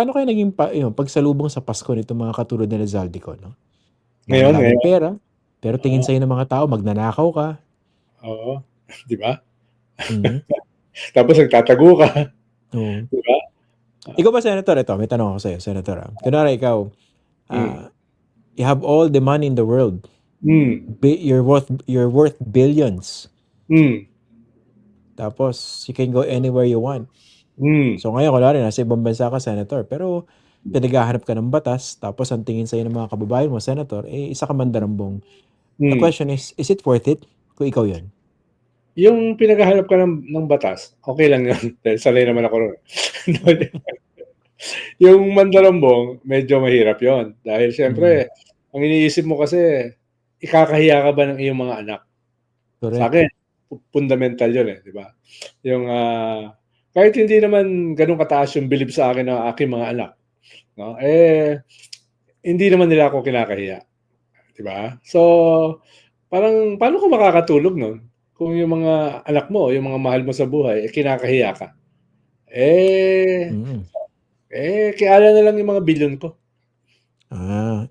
Paano kaya naging pagsalubong sa Pasko nitong mga katulad nila Zaldico, no? Ngayon, Dami-daming pera, pero tingin oo, sa'yo ng mga tao magnanakaw ka. oo, 'di ba? Mm, Tapos nagtatago ka, oo. 'di ba? Ikaw ba, Senator, ito, may tanong ako sa'yo, Senator. Kunwari ikaw, Hmm, you have all the money in the world. hmm, You're worth billions. hmm, Tapos, you can go anywhere you want. hmm, So ngayon, kunwari, nasa ibang bansa ka, Senator, pero pinaghahanap ka ng batas, tapos ang tingin sa'yo ng mga kababayan mo, Senator, isa ka mandarambong. The hmm. question is it worth it kung ikaw yun? Yung pinaghahanap ka ng batas, okey lang yun dahil sanay naman ako ro'n. Yung mandarambong, medyo mahirap yon dahil Mm, siyempre ang iniisip mo kasi, ikakahiya ka ba ng iyong mga anak? correct. Sa'kin fundamental yun, 'di ba? Yung, kahit hindi naman gano'n kataas yung bilib sa akin ng aking mga anak, 'no, hindi naman nila ako kinakahiya, 'di ba? So, parang paano ka makakatulog nun kung yung mga anak mo, yung mga mahal mo sa buhay, kinakahiya ka? Eh, Mm. kiala na lang yung mga bilyon ko.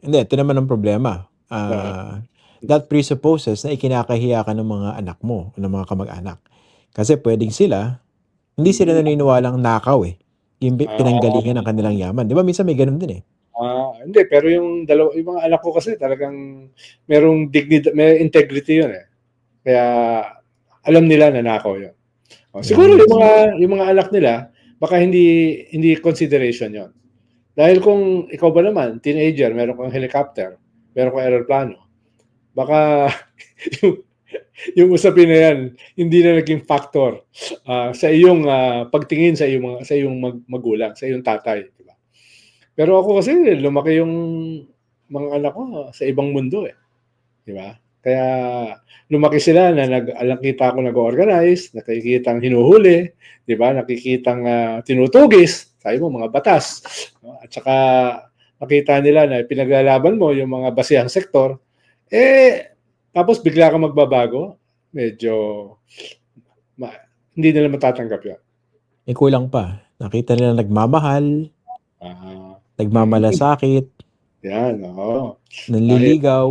Hindi, ito naman ang problema. Oo, That presupposes na ikinakahiya ka ng mga anak mo, ng mga kamag-anak. Kasi puwedeng sila, hindi sila hmm, naniniwalang nakaw, yung ah. pinanggalingan ng kanilang yaman. 'Di ba minsan may gano'n din, eh? Hindi pero yung mga anak ko kasi talagang may integrity yun, eh. Kaya alam nila na nakaw yun. Oh, siguro Ayun. yung mga anak nila baka hindi hindi consideration yun. Dahil kung ikaw ba naman teenager, meron kang helicopter, meron kang eroplano, baka yung yung usapin na yan hindi na naging factor, sa iyong, pagtingin sa iyong magulang, sa iyong tatay, 'di ba? Pero ako kasi lumaki yung mga anak ko sa ibang mundo, eh, 'di ba? Kaya lumaki sila na nakikita ko nag-o-organize, nakikitang hinuhuli, 'di ba? Nakikitang, tinutugis, sabi mo mga batas, 'no? At saka nakita nila na pinaglalaban mo yung mga basihang sektor, tapos bigla kang magbabago, medyo ma hindi nila matatanggap 'yun. May kulang pa, nakita nila nagmamahal, Ah, mm, nagmamalasakit, 'yan, oo. Dahil nanliligaw.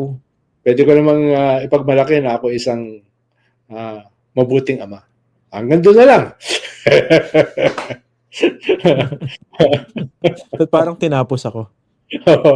puwede ko namang, ipagmalaki na ako isang, mabuting ama. Hanggang do'n na lang. Ba't parang tinapos ako? Oo.